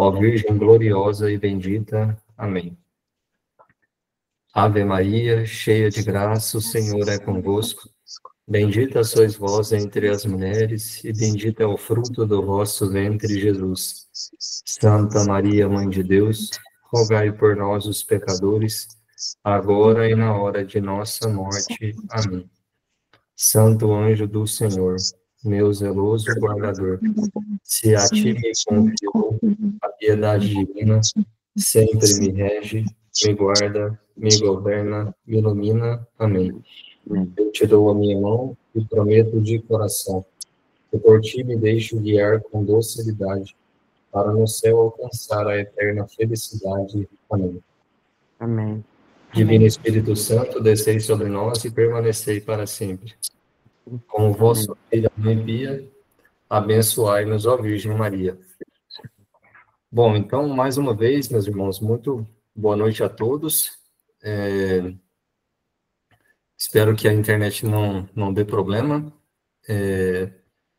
Ó Virgem gloriosa e bendita. Amém. Ave Maria, cheia de graça, o Senhor é convosco. Bendita sois vós entre as mulheres, e bendito é o fruto do vosso ventre, Jesus. Santa Maria, Mãe de Deus, rogai por nós, os pecadores, agora e na hora de nossa morte. Amém. Santo anjo do Senhor, meu zeloso guardador, se a ti me confiou a piedade divina, sempre me rege, me guarda, me governa, me ilumina. Amém. Eu te dou a minha mão e prometo de coração que por ti me deixo guiar com docilidade para no céu alcançar a eterna felicidade. Amém. Amém. Divino Espírito Santo, descei sobre nós e permanecei para sempre. Com o vosso filho envia, abençoai-nos, ó Virgem Maria. Bom, então, mais uma vez, meus irmãos, muito boa noite a todos. Espero que a internet não dê problema,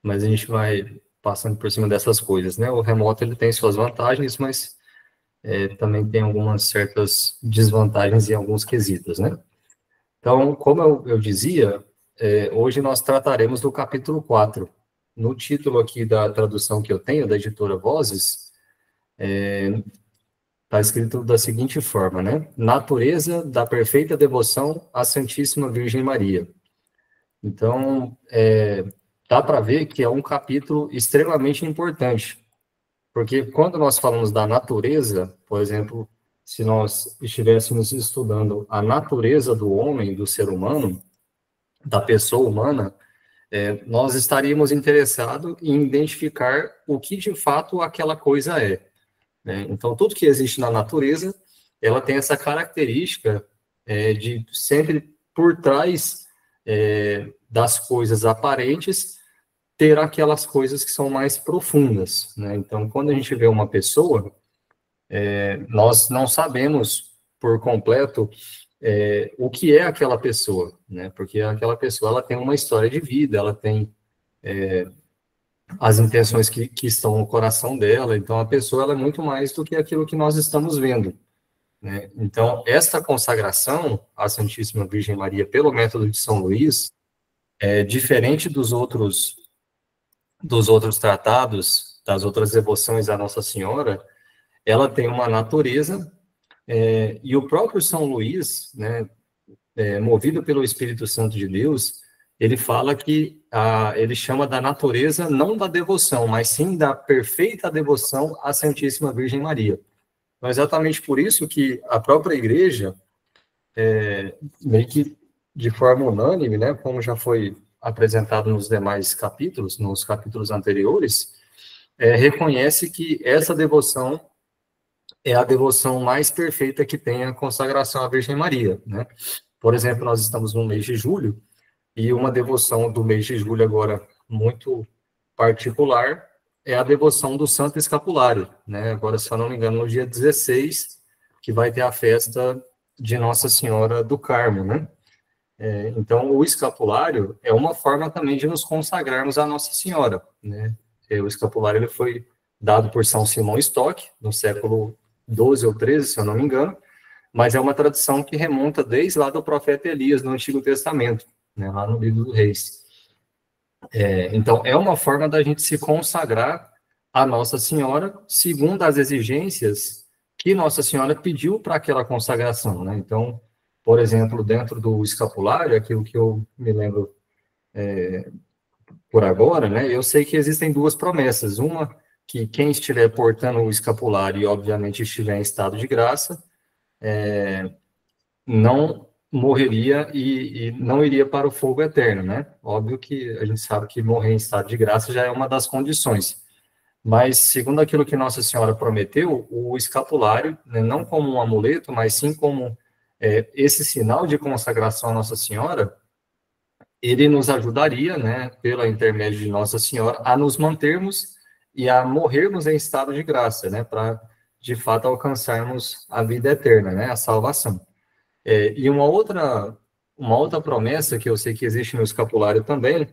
mas a gente vai passando por cima dessas coisas, né? O remoto, ele tem suas vantagens, mas também tem algumas certas desvantagens em alguns quesitos, né? Então, como eu dizia, hoje nós trataremos do capítulo 4. No título aqui da tradução que eu tenho, da editora Vozes, está escrito da seguinte forma, né? Natureza da perfeita devoção à Santíssima Virgem Maria. Então, dá para ver que é um capítulo extremamente importante, porque quando nós falamos da natureza, por exemplo, se nós estivéssemos estudando a natureza do homem, do ser humano, da pessoa humana, nós estaríamos interessados em identificar o que de fato aquela coisa é, né? Então, tudo que existe na natureza, ela tem essa característica de sempre por trás das coisas aparentes ter aquelas coisas que são mais profundas, né? Então, quando a gente vê uma pessoa, nós não sabemos por completo o que é aquela pessoa, né? Porque aquela pessoa, ela tem uma história de vida, ela tem as intenções que estão no coração dela. Então, a pessoa, ela é muito mais do que aquilo que nós estamos vendo, né? Então, esta consagração à Santíssima Virgem Maria pelo método de São Luís é diferente dos outros tratados, das outras devoções à Nossa Senhora. Ela tem uma natureza, e o próprio São Luís, né, movido pelo Espírito Santo de Deus, ele fala que ele chama da natureza não da devoção, mas sim da perfeita devoção à Santíssima Virgem Maria. Então, exatamente por isso que a própria Igreja, meio que de forma unânime, né, como já foi apresentado nos demais capítulos, nos capítulos anteriores, reconhece que essa devoção é a devoção mais perfeita que tem a consagração à Virgem Maria, né? Por exemplo, nós estamos no mês de julho, e uma devoção do mês de julho agora muito particular é a devoção do Santo Escapulário, né? Agora, se eu não me engano, no dia 16, que vai ter a festa de Nossa Senhora do Carmo, né? Então, o escapulário é uma forma também de nos consagrarmos à Nossa Senhora, né? O escapulário ele foi dado por São Simão Stock, no século 12 ou 13, se eu não me engano, mas é uma tradição que remonta desde lá do profeta Elias, no Antigo Testamento, né, lá no livro dos Reis. Então, é uma forma da gente se consagrar a Nossa Senhora, segundo as exigências que Nossa Senhora pediu para aquela consagração, né? Então, por exemplo, dentro do escapulário, aquilo que eu me lembro por agora, né? Eu sei que existem duas promessas. Uma, que quem estiver portando o escapulário e, obviamente, estiver em estado de graça, não morreria e não iria para o fogo eterno, né? Óbvio que a gente sabe que morrer em estado de graça já é uma das condições. Mas, segundo aquilo que Nossa Senhora prometeu, o escapulário, né, não como um amuleto, mas sim como esse sinal de consagração à Nossa Senhora, ele nos ajudaria, né, pela intermédio de Nossa Senhora, a nos mantermos e a morrermos em estado de graça, né, para, de fato, alcançarmos a vida eterna, né, a salvação. E uma outra promessa que eu sei que existe no escapulário também,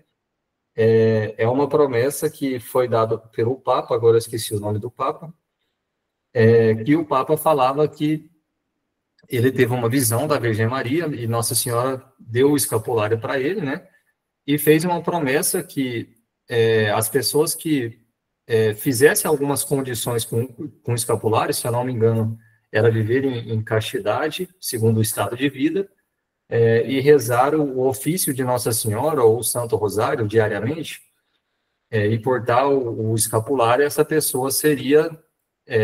é uma promessa que foi dada pelo Papa, agora eu esqueci o nome do Papa, que o Papa falava que ele teve uma visão da Virgem Maria e Nossa Senhora deu o escapulário para ele, né? E fez uma promessa que as pessoas que fizessem algumas condições com o escapulário, se eu não me engano, era viver em castidade, segundo o estado de vida, e rezar o ofício de Nossa Senhora ou o Santo Rosário diariamente, e portar o escapulário, essa pessoa seria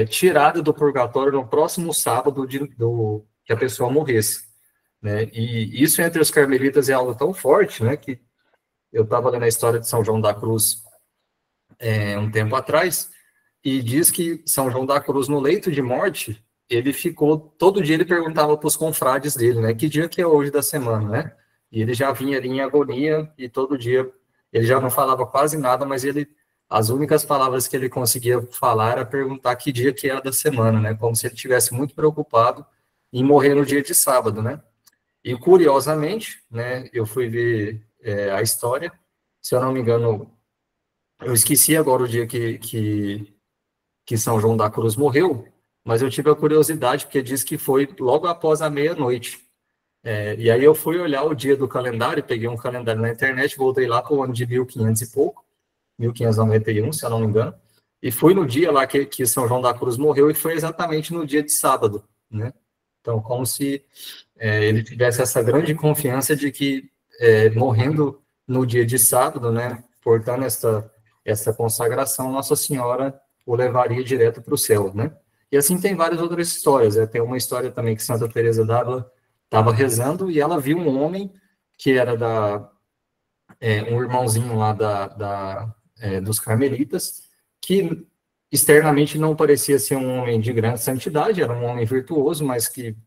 tirada do purgatório no próximo sábado que a pessoa morresse, né? E isso entre os carmelitas é algo tão forte, né, que eu estava lendo a história de São João da Cruz um tempo atrás, e diz que São João da Cruz, no leito de morte, ele ficou, todo dia ele perguntava para os confrades dele, né, que dia que é hoje da semana, né? E ele já vinha ali em agonia, e todo dia ele já não falava quase nada, mas as únicas palavras que ele conseguia falar era perguntar que dia que era da semana, né? Como se ele estivesse muito preocupado em morrer no dia de sábado, né? E curiosamente, né, eu fui ver a história, se eu não me engano, eu esqueci agora o dia que São João da Cruz morreu, mas eu tive a curiosidade, porque diz que foi logo após a meia-noite. E aí eu fui olhar o dia do calendário, peguei um calendário na internet, voltei lá para o ano de 1500 e pouco, 1591, se eu não me engano, e fui no dia lá que São João da Cruz morreu, e foi exatamente no dia de sábado, né? Então, como se ele tivesse essa grande confiança de que, morrendo no dia de sábado, né, portando essa consagração, Nossa Senhora o levaria direto para o céu, né? E assim tem várias outras histórias. Tem uma história também que Santa Teresa d'Ávila estava rezando e ela viu um homem que era um irmãozinho lá dos carmelitas, que externamente não parecia ser um homem de grande santidade, era um homem virtuoso, mas que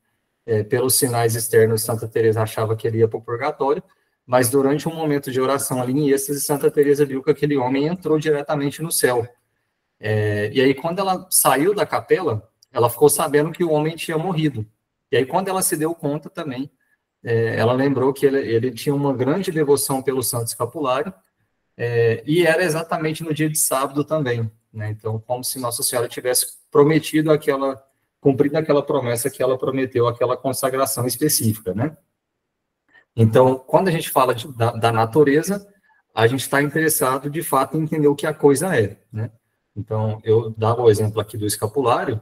pelos sinais externos, Santa Teresa achava que ele ia para o purgatório, mas durante um momento de oração ali em êxtase, Santa Teresa viu que aquele homem entrou diretamente no céu. E aí, quando ela saiu da capela, ela ficou sabendo que o homem tinha morrido. E aí, quando ela se deu conta também, ela lembrou que ele tinha uma grande devoção pelo Santo Escapulário, e era exatamente no dia de sábado também, né? Então, como se Nossa Senhora tivesse prometido cumprido aquela promessa que ela prometeu, aquela consagração específica, né? Então, quando a gente fala da natureza, a gente está interessado, de fato, em entender o que a coisa é, né? Então, eu dava o exemplo aqui do escapulário,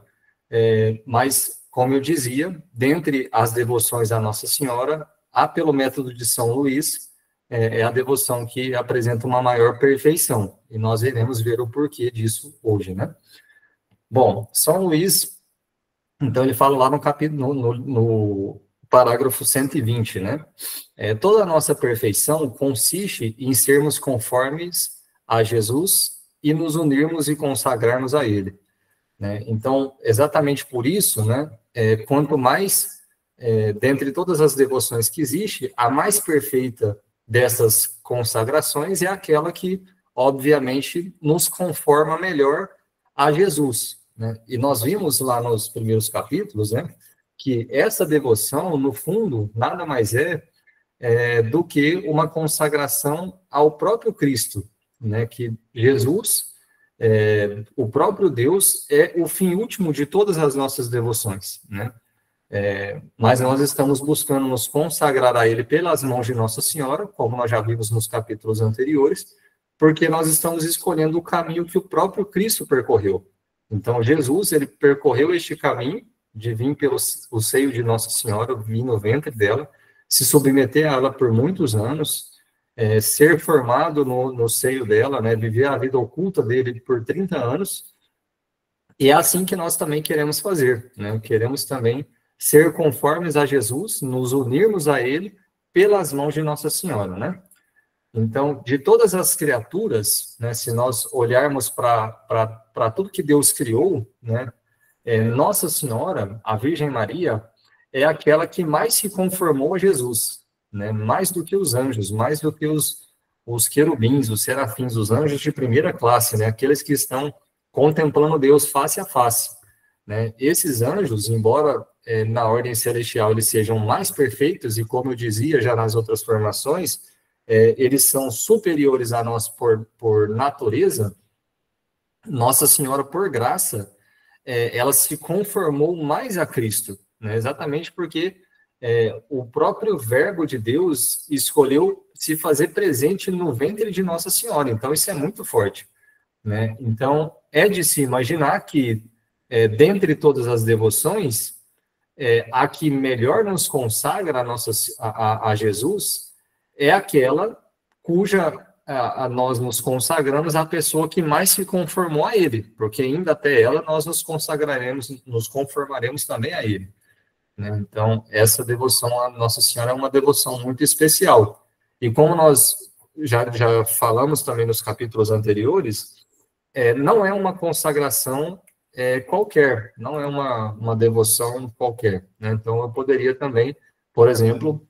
mas, como eu dizia, dentre as devoções à Nossa Senhora, pelo método de São Luís, é a devoção que apresenta uma maior perfeição, e nós iremos ver o porquê disso hoje, né? Bom, São Luís, então ele fala lá no capítulo, no parágrafo 120, né? Toda a nossa perfeição consiste em sermos conformes a Jesus e nos unirmos e consagrarmos a Ele, né? Então, exatamente por isso, né? Quanto mais, dentre todas as devoções que existe, a mais perfeita dessas consagrações é aquela que, obviamente, nos conforma melhor a Jesus, né? E nós vimos lá nos primeiros capítulos, né, que essa devoção, no fundo, nada mais do que uma consagração ao próprio Cristo, né? Que Jesus, o próprio Deus, é o fim último de todas as nossas devoções, né? Mas nós estamos buscando nos consagrar a Ele pelas mãos de Nossa Senhora, como nós já vimos nos capítulos anteriores, porque nós estamos escolhendo o caminho que o próprio Cristo percorreu. Então, Jesus, ele percorreu este caminho de vir pelo o seio de Nossa Senhora, vir no ventre dela, se submeter a ela por muitos anos, ser formado no seio dela, né, viver a vida oculta dele por 30 anos, e é assim que nós também queremos fazer, né? Queremos também ser conformes a Jesus, nos unirmos a Ele pelas mãos de Nossa Senhora, né? Então, de todas as criaturas, né, se nós olharmos para tudo que Deus criou, né, Nossa Senhora, a Virgem Maria, é aquela que mais se conformou a Jesus, né? Mais do que os anjos, mais do que os querubins, os serafins, os anjos de primeira classe, né? Aqueles que estão contemplando Deus face a face, né? Esses anjos, embora na ordem celestial eles sejam mais perfeitos, e como eu dizia já nas outras formações, eles são superiores a nós por natureza, Nossa Senhora, por graça, ela se conformou mais a Cristo, né? Exatamente porque o próprio Verbo de Deus escolheu se fazer presente no ventre de Nossa Senhora. Então, isso é muito forte, né? Então, é de se imaginar que, dentre todas as devoções, a que melhor nos consagra a Jesus é aquela cuja nós nos consagramos à pessoa que mais se conformou a ele, porque ainda até ela nós nos consagraremos, nos conformaremos também a ele, né? Então, essa devoção à Nossa Senhora é uma devoção muito especial. E como nós já falamos também nos capítulos anteriores, não é uma consagração qualquer, não é uma devoção qualquer, né? Então, eu poderia também, por exemplo,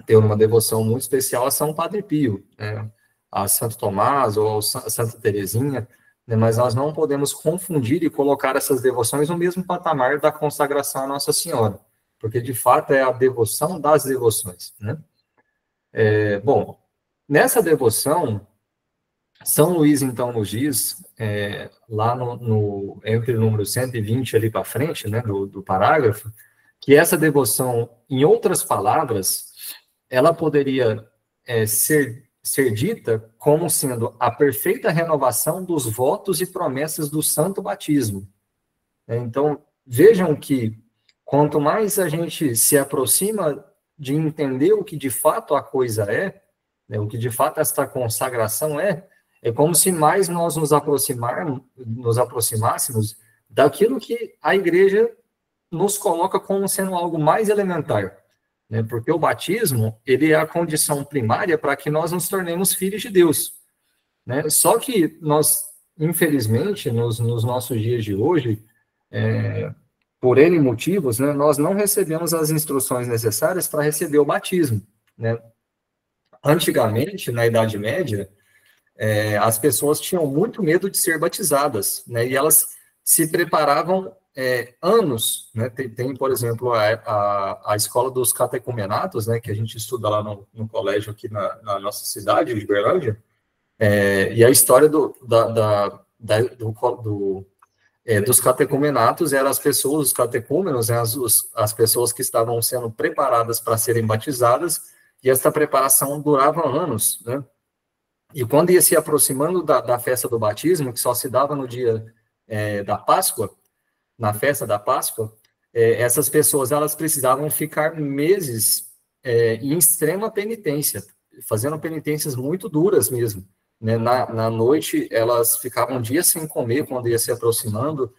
ter uma devoção muito especial a São Padre Pio, né? A Santo Tomás ou a Santa Teresinha, né? Mas nós não podemos confundir e colocar essas devoções no mesmo patamar da consagração à Nossa Senhora, porque, de fato, é a devoção das devoções, né? Bom, nessa devoção, São Luís, então, nos diz, lá entre o número 120 ali para frente, né, do parágrafo, que essa devoção, em outras palavras, ela poderia ser dita como sendo a perfeita renovação dos votos e promessas do santo batismo. Então, vejam que quanto mais a gente se aproxima de entender o que de fato a coisa né, o que de fato esta consagração é como se mais nós nos aproximássemos daquilo que a igreja nos coloca como sendo algo mais elementar, né? Porque o batismo, ele é a condição primária para que nós nos tornemos filhos de Deus, né? Só que nós, infelizmente, nos nossos dias de hoje, por N motivos, né, nós não recebemos as instruções necessárias para receber o batismo, né? Antigamente, na Idade Média, as pessoas tinham muito medo de ser batizadas, né? E elas se preparavam anos, né? Tem, por exemplo, a escola dos catecumenatos, né? Que a gente estuda lá no colégio aqui na nossa cidade, de Uberlândia, e a história dos catecumenatos eram as pessoas, os catecúmenos, né? As pessoas que estavam sendo preparadas para serem batizadas, e essa preparação durava anos, né? E quando ia se aproximando da festa do batismo, que só se dava no dia da Páscoa, na festa da Páscoa, essas pessoas elas precisavam ficar meses em extrema penitência, fazendo penitências muito duras mesmo, né? Na noite, elas ficavam dias sem comer quando ia se aproximando,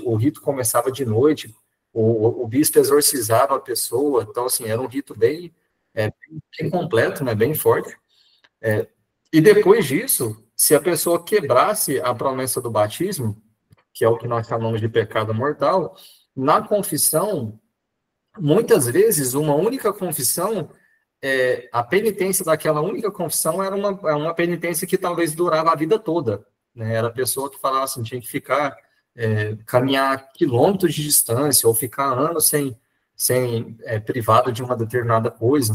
o rito começava de noite, o bispo exorcizava a pessoa, então, assim, era um rito bem completo, né, bem forte. E depois disso, se a pessoa quebrasse a promessa do batismo, que é o que nós chamamos de pecado mortal, na confissão, muitas vezes, uma única confissão, a penitência daquela única confissão era uma penitência que talvez durava a vida toda, né? Era a pessoa que falava assim, tinha que ficar, caminhar quilômetros de distância, ou ficar anos sem privado de uma determinada coisa.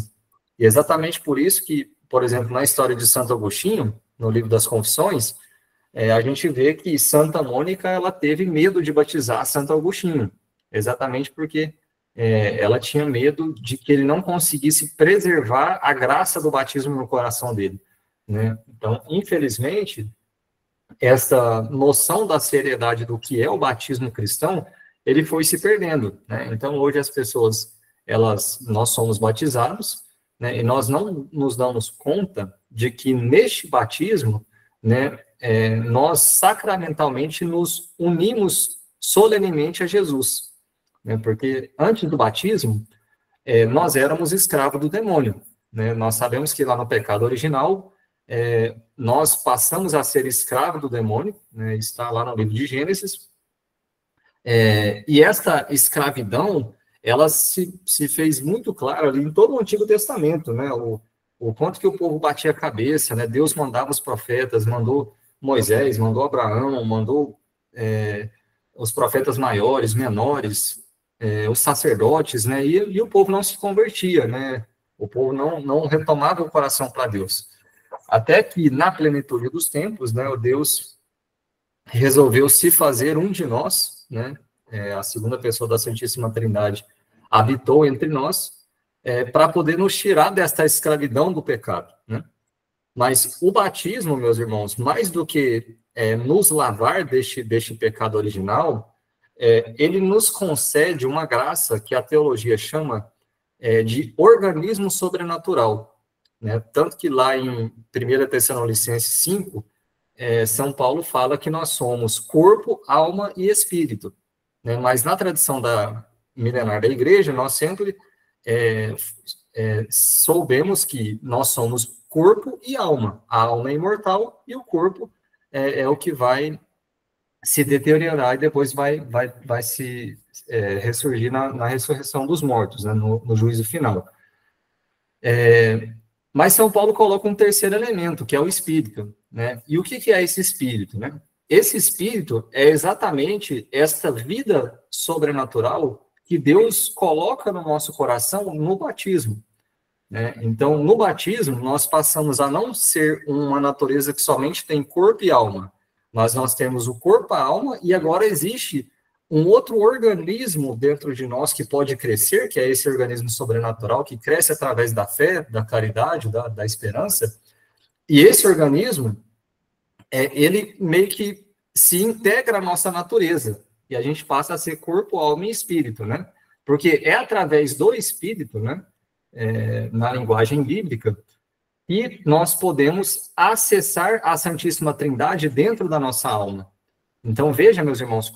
E exatamente por isso que, por exemplo, na história de Santo Agostinho, no livro das Confissões, a gente vê que Santa Mônica ela teve medo de batizar Santo Agostinho, exatamente porque ela tinha medo de que ele não conseguisse preservar a graça do batismo no coração dele, né? Então, infelizmente, essa noção da seriedade do que é o batismo cristão, ele foi se perdendo, né? Então, hoje as pessoas, nós somos batizados, né, e nós não nos damos conta de que neste batismo, né, nós sacramentalmente nos unimos solenemente a Jesus, né, porque antes do batismo, nós éramos escravos do demônio, né? Nós sabemos que lá no pecado original, nós passamos a ser escravos do demônio, né? Está lá no livro de Gênesis, e esta escravidão, ela se fez muito clara ali em todo o Antigo Testamento, né? O quanto que o povo batia a cabeça, né? Deus mandava os profetas, mandou Moisés, mandou Abraão, mandou os profetas maiores, menores, os sacerdotes, né? E o povo não se convertia, né? O povo não retomava o coração para Deus. Até que, na plenitude dos tempos, né? O Deus resolveu se fazer um de nós, né? A segunda pessoa da Santíssima Trindade habitou entre nós, para poder nos tirar desta escravidão do pecado, né? Mas o batismo, meus irmãos, mais do que nos lavar deste pecado original, ele nos concede uma graça que a teologia chama de organismo sobrenatural, né? Tanto que lá em 1 Tessalonicenses 5, São Paulo fala que nós somos corpo, alma e espírito, né? Mas na tradição milenar da igreja, nós sempre soubemos que nós somos corpo e alma. A alma é imortal e o corpo é o que vai se deteriorar e depois vai se ressurgir na ressurreição dos mortos, né, no juízo final. Mas São Paulo coloca um terceiro elemento, que é o espírito, né? E o que é esse espírito, né? Esse espírito é exatamente esta vida sobrenatural que Deus coloca no nosso coração no batismo, né? Então, no batismo, nós passamos a não ser uma natureza que somente tem corpo e alma, mas nós temos o corpo, a alma, e agora existe um outro organismo dentro de nós que pode crescer, que é esse organismo sobrenatural, que cresce através da fé, da caridade, da esperança, e esse organismo, ele meio que se integra à nossa natureza, e a gente passa a ser corpo, alma e espírito, né? Porque é através do espírito, né, na linguagem bíblica, e nós podemos acessar a Santíssima Trindade dentro da nossa alma. Então, veja, meus irmãos,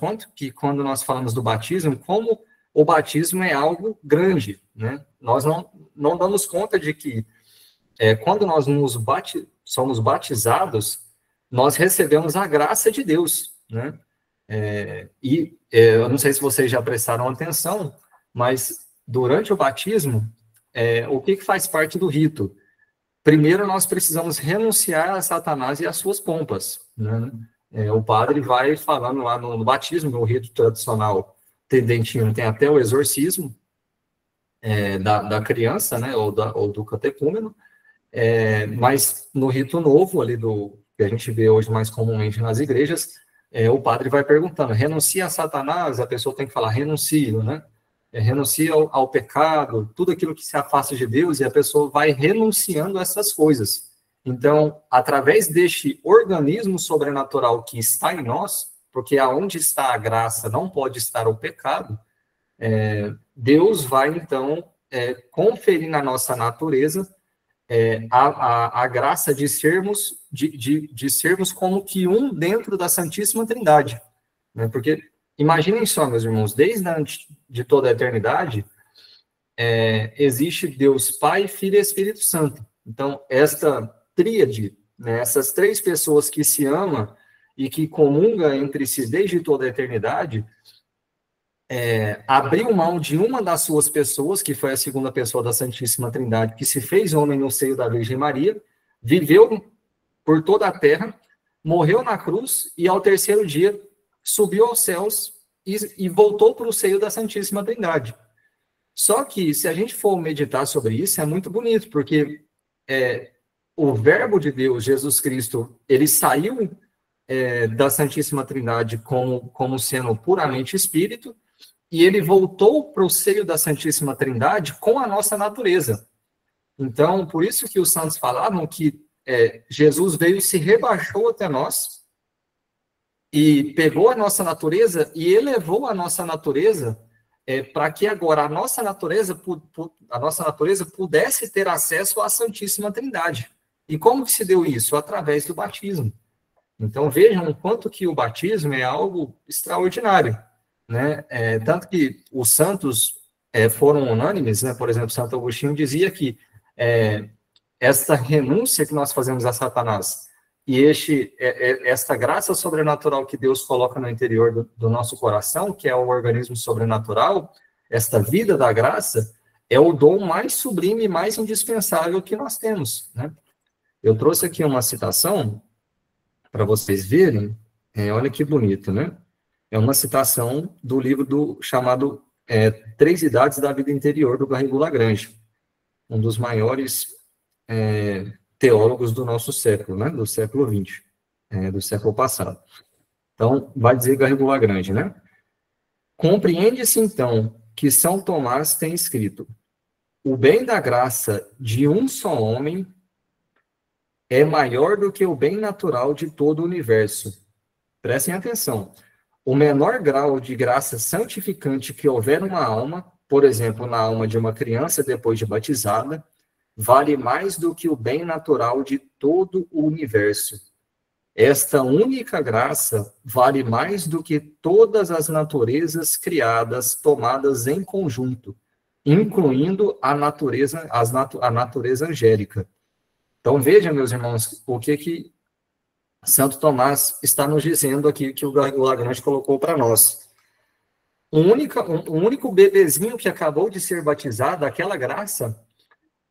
quando nós falamos do batismo, como o batismo é algo grande, né? Nós não damos conta de que, quando nós somos batizados, nós recebemos a graça de Deus, né? Eu não sei se vocês já prestaram atenção, mas durante o batismo, o que faz parte do rito? Primeiro, nós precisamos renunciar a Satanás e às suas pompas, né? O padre vai falando lá no batismo, no rito tradicional tendentinho, tem até o exorcismo da criança, né, ou do catecúmeno, mas no rito novo, ali que a gente vê hoje mais comumente nas igrejas, o padre vai perguntando, renuncia a Satanás, a pessoa tem que falar, renuncio, né? Renuncia ao pecado, tudo aquilo que se afasta de Deus, e a pessoa vai renunciando a essas coisas. Então, através deste organismo sobrenatural que está em nós, porque aonde está a graça não pode estar o pecado, Deus vai, então, conferir na nossa natureza a graça de sermos como que um dentro da Santíssima Trindade, né? Porque, imaginem só, meus irmãos, desde de toda a eternidade, existe Deus Pai, Filho e Espírito Santo. Então, esta tríade, né, essas três pessoas que se amam e que comungam entre si desde toda a eternidade, abriu mão de uma das suas pessoas, que foi a segunda pessoa da Santíssima Trindade, que se fez homem no seio da Virgem Maria, viveu por toda a terra, morreu na cruz e ao terceiro dia subiu aos céus e voltou para o seio da Santíssima Trindade. Só que, se a gente for meditar sobre isso, é muito bonito, porque o Verbo de Deus, Jesus Cristo, ele saiu da Santíssima Trindade como sendo puramente espírito, e ele voltou para o seio da Santíssima Trindade com a nossa natureza. Então, por isso que os santos falavam que Jesus veio e se rebaixou até nós, e pegou a nossa natureza e elevou a nossa natureza para que agora a nossa natureza pudesse ter acesso à Santíssima Trindade. E como que se deu isso? Através do batismo. Então, vejam o quanto que o batismo é algo extraordinário, né? Tanto que os santos foram unânimes, né? Por exemplo, Santo Agostinho dizia que esta renúncia que nós fazemos a Satanás e esta graça sobrenatural que Deus coloca no interior do nosso coração, que é o organismo sobrenatural, esta vida da graça, é o dom mais sublime e mais indispensável que nós temos, né? Eu trouxe aqui uma citação para vocês verem, olha que bonito, né? É uma citação do livro chamado Três Idades da Vida Interior, do Garrigou Lagrange, um dos maiores teólogos do nosso século, né? Do século XX, do século passado. Então, vai dizer Garrigou Grande, né? Compreende-se, então, que São Tomás tem escrito: o bem da graça de um só homem é maior do que o bem natural de todo o universo. Prestem atenção. O menor grau de graça santificante que houver numa alma, por exemplo, na alma de uma criança depois de batizada, vale mais do que o bem natural de todo o universo. Esta única graça vale mais do que todas as naturezas criadas, tomadas em conjunto, incluindo a natureza angélica. Então, veja, meus irmãos, o que Santo Tomás está nos dizendo aqui, que o Lagrange colocou para nós. O único bebezinho que acabou de ser batizado, aquela graça,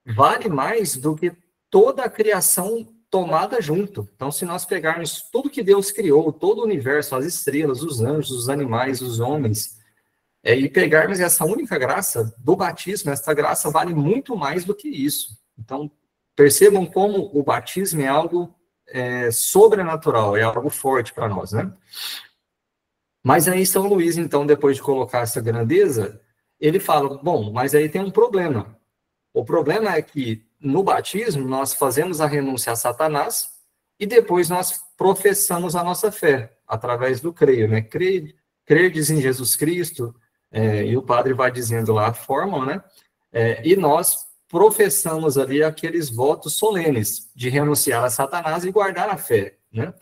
vale mais do que toda a criação tomada junto. Então, se nós pegarmos tudo que Deus criou, todo o universo, as estrelas, os anjos, os animais, os homens, e pegarmos essa única graça do batismo, essa graça vale muito mais do que isso. Então, percebam como o batismo é algo sobrenatural, é algo forte para nós, né? Mas aí São Luís, então, depois de colocar essa grandeza, ele fala, bom, mas aí tem um problema. O problema é que no batismo nós fazemos a renúncia a Satanás e depois nós professamos a nossa fé através do creio, né? Crerdes em Jesus Cristo, e o padre vai dizendo lá a fórmula, né? E nós professamos ali aqueles votos solenes de renunciar a Satanás e guardar a fé, né?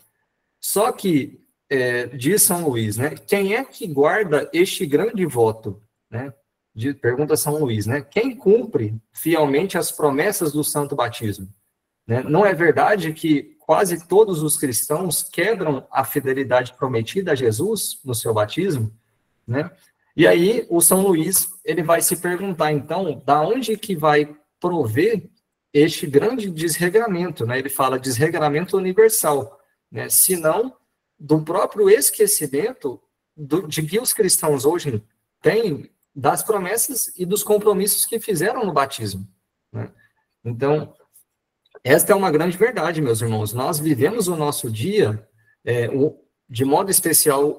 Só que, diz São Luís, né? Quem é que guarda este grande voto, né? Pergunta São Luís, né? Quem cumpre fielmente as promessas do santo batismo? Né? Não é verdade que quase todos os cristãos quebram a fidelidade prometida a Jesus no seu batismo? Né? E aí o São Luís, ele vai se perguntar, então, da onde que vai prover este grande desregramento, né? Ele fala desregramento universal, né? Se não do próprio esquecimento de que os cristãos hoje têm das promessas e dos compromissos que fizeram no batismo, né? Então, esta é uma grande verdade, meus irmãos. Nós vivemos o nosso dia, de modo especial,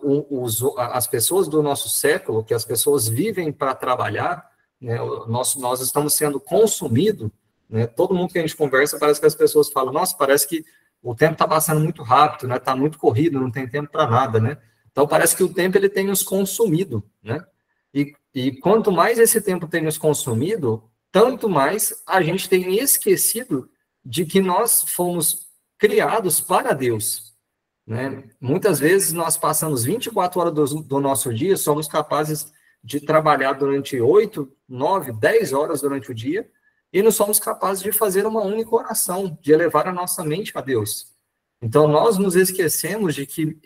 as pessoas do nosso século, que as pessoas vivem para trabalhar, né? Nós estamos sendo consumidos, né? Todo mundo que a gente conversa, parece que as pessoas falam, nossa, parece que o tempo está passando muito rápido, né? Está muito corrido, não tem tempo para nada, né? Então, parece que o tempo ele tem nos consumido, né? E quanto mais esse tempo tem nos consumido, tanto mais a gente tem esquecido de que nós fomos criados para Deus, né? Muitas vezes nós passamos 24 horas do nosso dia, somos capazes de trabalhar durante 8, 9, 10 horas durante o dia, e não somos capazes de fazer uma única oração, de elevar a nossa mente a Deus. Então, nós nos esquecemos de que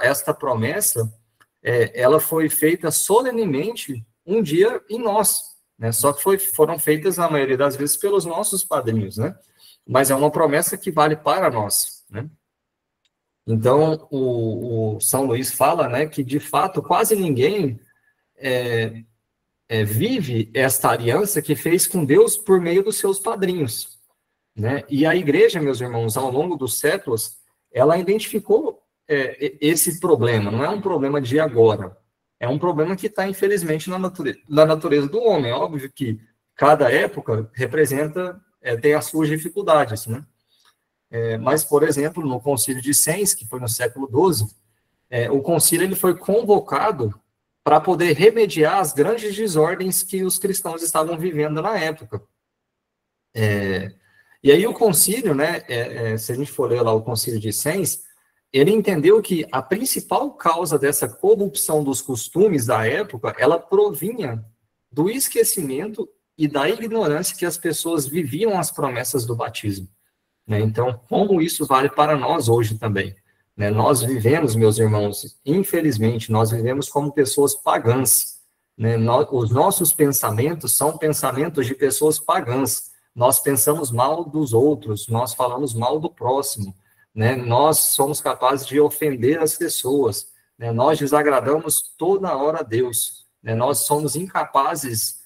esta promessa, ela foi feita solenemente um dia em nós, né? Só que foram feitas, na maioria das vezes, pelos nossos padrinhos, né? Mas é uma promessa que vale para nós, né? Então, o São Luís fala, né, que, de fato, quase ninguém vive esta aliança que fez com Deus por meio dos seus padrinhos, né? E a igreja, meus irmãos, ao longo dos séculos, ela identificou esse problema. Não é um problema de agora, é um problema que está, infelizmente, na natureza do homem. É óbvio que cada época tem as suas dificuldades, né? Mas, por exemplo, no Concílio de Sens, que foi no século XII, o concílio ele foi convocado para poder remediar as grandes desordens que os cristãos estavam vivendo na época. E aí o concílio, né, se a gente for ler lá o Concílio de Sens, ele entendeu que a principal causa dessa corrupção dos costumes da época, ela provinha do esquecimento e da ignorância que as pessoas viviam as promessas do batismo, né? Então, como isso vale para nós hoje também, né? Nós vivemos, meus irmãos, infelizmente, nós vivemos como pessoas pagãs, né? Os nossos pensamentos são pensamentos de pessoas pagãs. Nós pensamos mal dos outros, nós falamos mal do próximo, né? Nós somos capazes de ofender as pessoas, né? Nós desagradamos toda hora a Deus, né? Nós somos incapazes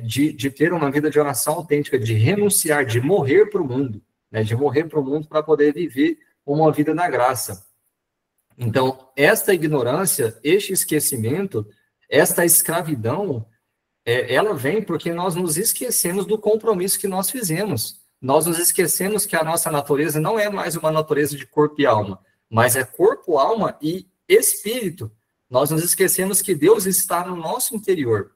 de ter uma vida de oração autêntica, de renunciar, de morrer para o mundo, né? De morrer para o mundo para poder viver uma vida na graça. Então, esta ignorância, este esquecimento, esta escravidão, ela vem porque nós nos esquecemos do compromisso que nós fizemos. Nós nos esquecemos que a nossa natureza não é mais uma natureza de corpo e alma, mas é corpo, alma e espírito. Nós nos esquecemos que Deus está no nosso interior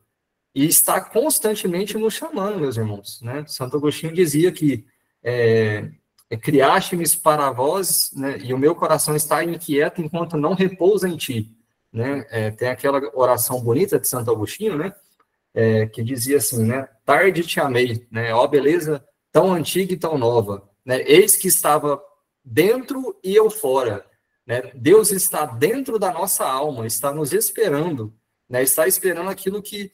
e está constantemente nos chamando, meus irmãos, né? Santo Agostinho dizia que criaste-me para vós, né, e o meu coração está inquieto enquanto não repousa em ti, né? Tem aquela oração bonita de Santo Agostinho, né? Que dizia assim, né? Tarde te amei, né? Ó beleza tão antiga e tão nova, né? Eis que estava dentro e eu fora, né? Deus está dentro da nossa alma, está nos esperando, né? Está esperando aquilo que,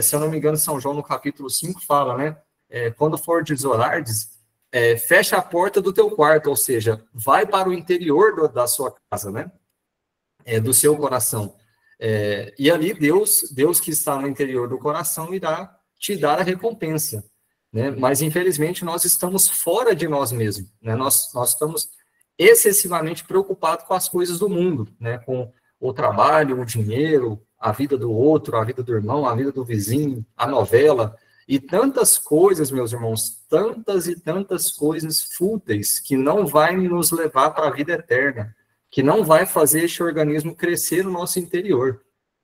se eu não me engano, São João no capítulo 5 fala, né? Quando for orardes, fecha a porta do teu quarto, ou seja, vai para o interior da sua casa, né? Do seu coração. E ali Deus que está no interior do coração irá te dar a recompensa, né? Mas infelizmente nós estamos fora de nós mesmos, né? Nós estamos excessivamente preocupados com as coisas do mundo, né? Com o trabalho, o dinheiro, a vida do outro, a vida do irmão, a vida do vizinho, a novela e tantas coisas, meus irmãos, tantas e tantas coisas fúteis que não vai nos levar para a vida eterna, que não vai fazer este organismo crescer no nosso interior,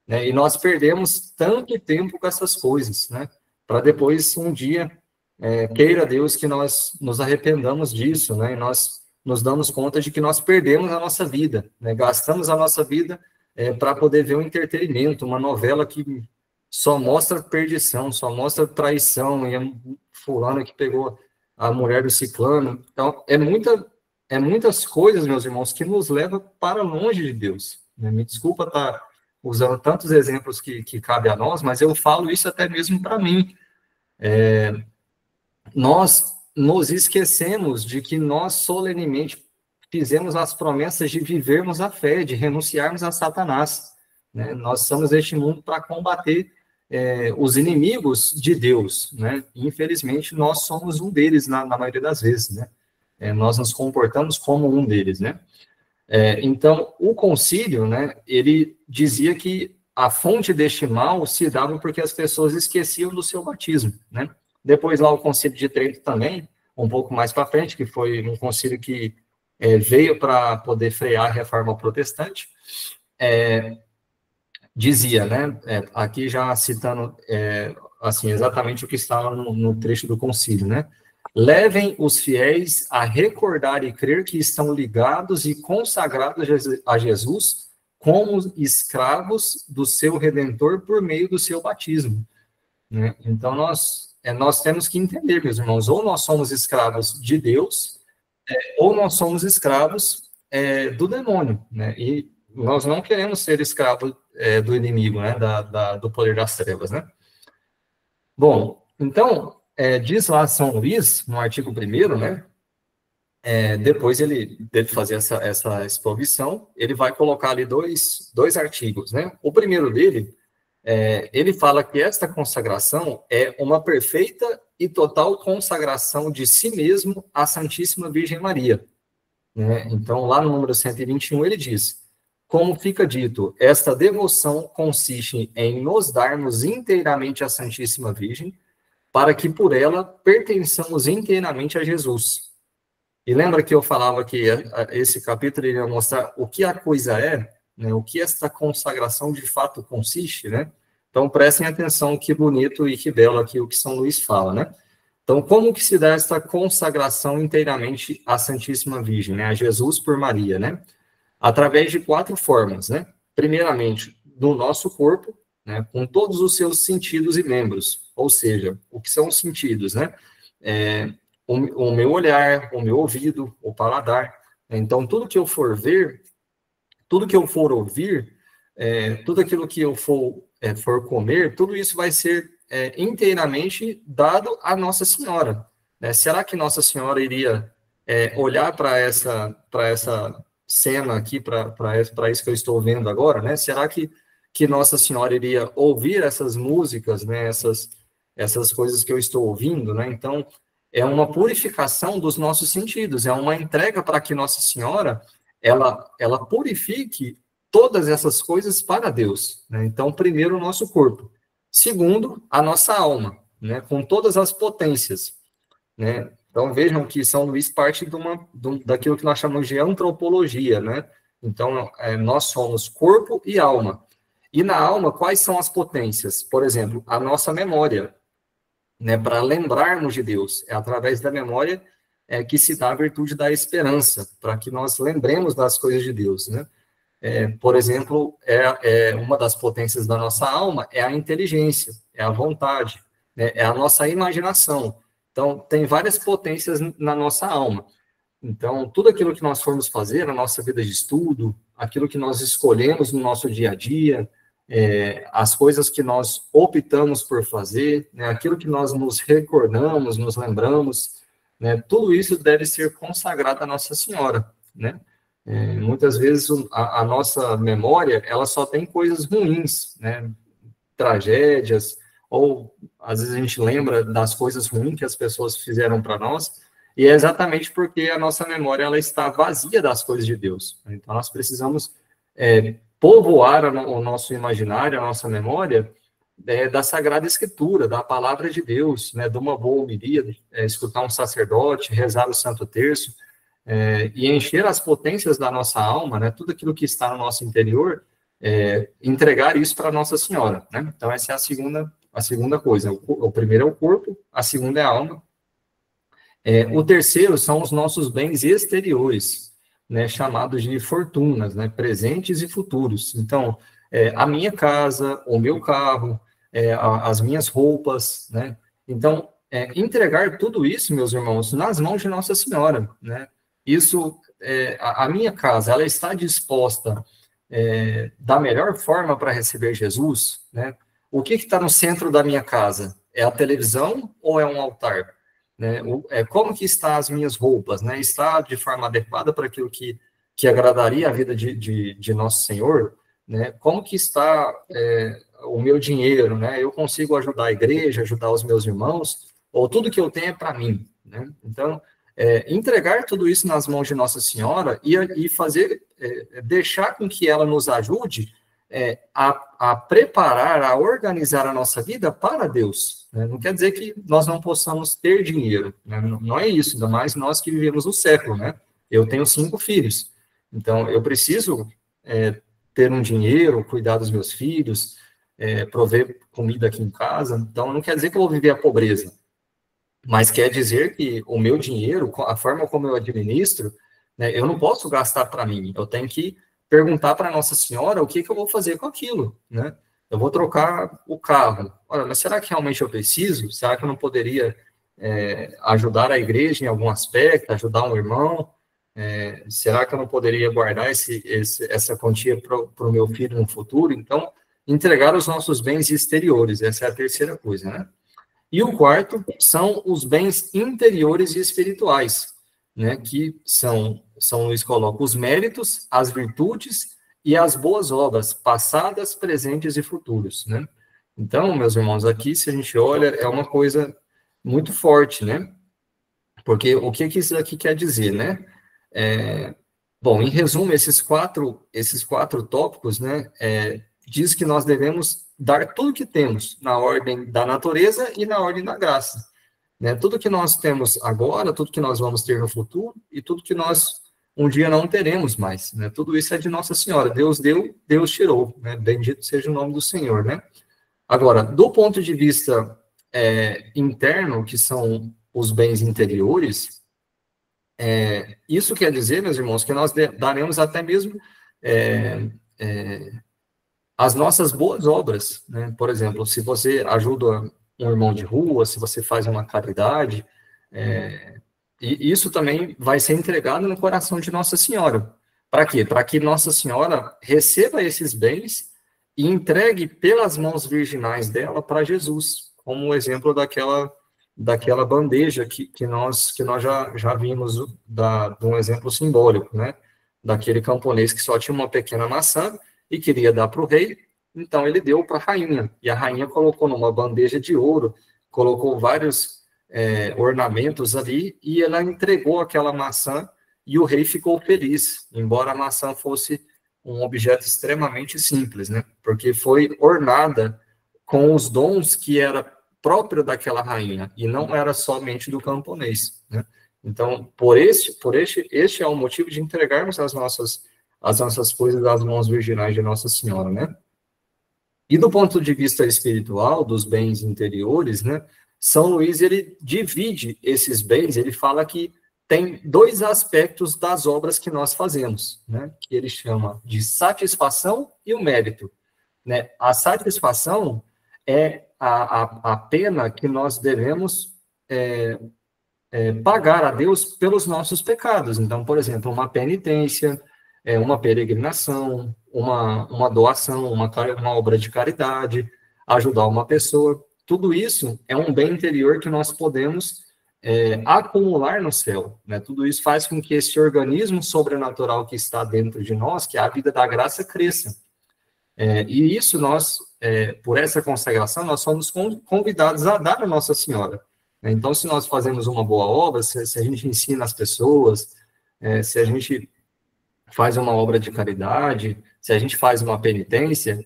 né? E nós perdemos tanto tempo com essas coisas, né? Para depois, um dia, queira Deus que nós nos arrependamos disso, né? E nós nos damos conta de que nós perdemos a nossa vida, né? Gastamos a nossa vida para poder ver um entretenimento, uma novela que só mostra perdição, só mostra traição, e fulano que pegou a mulher do ciclano. Então, muitas coisas, meus irmãos, que nos levam para longe de Deus, né? Me desculpa estar usando tantos exemplos que cabe a nós, mas eu falo isso até mesmo para mim. Nós nos esquecemos de que nós solenemente fizemos as promessas de vivermos a fé, de renunciarmos a Satanás, né? Nós estamos neste mundo para combater os inimigos de Deus, né? Infelizmente, nós somos um deles na maioria das vezes, né? Nós nos comportamos como um deles, né? Então, o concílio, né, ele dizia que a fonte deste mal se dava porque as pessoas esqueciam do seu batismo, né? Depois lá o concílio de Trento também, um pouco mais para frente, que foi um concílio que veio para poder frear a reforma protestante, dizia, né, aqui já citando assim, exatamente o que estava no trecho do concílio, né? Levem os fiéis a recordar e crer que estão ligados e consagrados a Jesus como escravos do seu Redentor por meio do seu batismo, né? Então, nós temos que entender, meus irmãos, ou nós somos escravos de Deus, ou nós somos escravos do demônio, né? E nós não queremos ser escravos do inimigo, né? Do poder das trevas, né? Bom, então, diz lá São Luís, no artigo 1º, né? Depois dele fazer essa exposição, ele vai colocar ali dois artigos, né? O primeiro dele, ele fala que esta consagração é uma perfeita e total consagração de si mesmo à Santíssima Virgem Maria, né? Então, lá no número 121, ele diz: como fica dito, esta devoção consiste em nos darmos inteiramente à Santíssima Virgem, para que por ela pertençamos inteiramente a Jesus. E lembra que eu falava que esse capítulo iria mostrar o que a coisa né, o que esta consagração de fato consiste, né? Então, prestem atenção, que bonito e que belo aqui o que São Luís fala, né? Então, como que se dá esta consagração inteiramente à Santíssima Virgem, né? A Jesus por Maria, né? Através de 4 formas, né? Primeiramente, do nosso corpo, né? Com todos os seus sentidos e membros. Ou seja, o que são os sentidos, né? O meu olhar, o meu ouvido, o paladar. Então, tudo que eu for ver, tudo que eu for ouvir, tudo aquilo que eu for comer, tudo isso vai ser inteiramente dado à Nossa Senhora, né? Será que Nossa Senhora iria olhar para essa cena aqui, para isso que eu estou vendo agora, né? Será que Nossa Senhora iria ouvir essas músicas, né? Essas coisas que eu estou ouvindo, né? Então, é uma purificação dos nossos sentidos, é uma entrega para que Nossa Senhora ela purifique todas essas coisas para Deus, né? Então, primeiro, o nosso corpo. Segundo, a nossa alma, né? Com todas as potências, né? Então, vejam que São Luís parte daquilo que nós chamamos de antropologia, né? Então, nós somos corpo e alma. E na alma, quais são as potências? Por exemplo, a nossa memória, né? Para lembrarmos de Deus. É através da memória que se dá a virtude da esperança, para que nós lembremos das coisas de Deus, né? Por exemplo, uma das potências da nossa alma é a inteligência, é a vontade, né? É a nossa imaginação. Então, tem várias potências na nossa alma. Então, tudo aquilo que nós formos fazer na nossa vida de estudo, aquilo que nós escolhemos no nosso dia a dia, as coisas que nós optamos por fazer, né? Aquilo que nós nos recordamos, nos lembramos, né? Tudo isso deve ser consagrado à Nossa Senhora, né? Muitas vezes a nossa memória, ela só tem coisas ruins, né? Tragédias, ou às vezes a gente lembra das coisas ruins que as pessoas fizeram para nós, e é exatamente porque a nossa memória ela está vazia das coisas de Deus. Então nós precisamos povoar o nosso imaginário, a nossa memória, da Sagrada Escritura, da Palavra de Deus, né? De uma boa homilia, escutar um sacerdote, rezar o Santo Terço, e encher as potências da nossa alma, né? Tudo aquilo que está no nosso interior, entregar isso para Nossa Senhora, né? Então essa é a segunda coisa. O primeiro é o corpo, a segunda é a alma. O terceiro são os nossos bens exteriores, né? Chamados de fortunas, né? Presentes e futuros. Então, a minha casa, o meu carro, as minhas roupas, né? Então, entregar tudo isso, meus irmãos, nas mãos de Nossa Senhora, né? Isso, a minha casa, ela está disposta da melhor forma para receber Jesus, né? O que está no centro da minha casa? É a televisão ou é um altar? Né? Como que está as minhas roupas? Né? Está de forma adequada para aquilo que agradaria a vida de Nosso Senhor? Né? Como que está o meu dinheiro? Né? Eu consigo ajudar a igreja, ajudar os meus irmãos? Ou tudo que eu tenho é para mim? Né? Então, entregar tudo isso nas mãos de Nossa Senhora e fazer, deixar com que ela nos ajude a preparar, a organizar a nossa vida para Deus. Né? Não quer dizer que nós não possamos ter dinheiro, né? Não é isso, ainda mais nós que vivemos no século, né? Eu tenho 5 filhos, então eu preciso ter um dinheiro, cuidar dos meus filhos, prover comida aqui em casa, então não quer dizer que eu vou viver a pobreza, mas quer dizer que o meu dinheiro, a forma como eu administro, né, eu não posso gastar para mim, eu tenho que perguntar para Nossa Senhora o que eu vou fazer com aquilo, né? Eu vou trocar o carro. Olha, mas será que realmente eu preciso? Será que eu não poderia ajudar a igreja em algum aspecto, ajudar um irmão? Será que eu não poderia guardar essa quantia para o meu filho no futuro? Então, entregar os nossos bens exteriores, essa é a terceira coisa, né? E o quarto são os bens interiores e espirituais, né? Que São Luís coloca os méritos, as virtudes e as boas obras, passadas, presentes e futuros, né? Então, meus irmãos, aqui, se a gente olha, é uma coisa muito forte, né? Porque o que isso aqui quer dizer, né? Bom, em resumo, esses quatro tópicos, né? Diz que nós devemos dar tudo que temos na ordem da natureza e na ordem da graça, né? Tudo que nós temos agora, tudo que nós vamos ter no futuro e tudo que nós um dia não teremos mais, né? Tudo isso é de Nossa Senhora. Deus deu, Deus tirou, né? Bendito seja o nome do Senhor, né? Agora, do ponto de vista interno, que são os bens interiores, isso quer dizer, meus irmãos, que nós daremos até mesmo as nossas boas obras, né? Por exemplo, se você ajuda um irmão de rua, se você faz uma caridade, e isso também vai ser entregado no coração de Nossa Senhora. Para quê? Para que Nossa Senhora receba esses bens e entregue pelas mãos virginais dela para Jesus, como o exemplo daquela bandeja que nós já vimos de um exemplo simbólico, né? Daquele camponês que só tinha uma pequena maçã e queria dar para o rei, então ele deu para a rainha, e a rainha colocou numa bandeja de ouro, colocou vários ornamentos ali, e ela entregou aquela maçã e o rei ficou feliz, embora a maçã fosse um objeto extremamente simples, né? Porque foi ornada com os dons que era próprio daquela rainha, e não era somente do camponês, né? Então, este é o motivo de entregarmos as nossas coisas às mãos virginais de Nossa Senhora, né? E do ponto de vista espiritual, dos bens interiores, né? São Luís, ele divide esses bens, ele fala que tem dois aspectos das obras que nós fazemos, né? Que ele chama de satisfação e o mérito, né? A satisfação é a pena que nós devemos pagar a Deus pelos nossos pecados. Então, por exemplo, uma penitência, uma peregrinação, uma doação, uma obra de caridade, ajudar uma pessoa. Tudo isso é um bem interior que nós podemos acumular no céu, né? Tudo isso faz com que esse organismo sobrenatural que está dentro de nós, que é a vida da graça, cresça. E isso nós, por essa consagração, nós somos convidados a dar a Nossa Senhora. Então, se nós fazemos uma boa obra, se a gente ensina as pessoas, se a gente faz uma obra de caridade, se a gente faz uma penitência,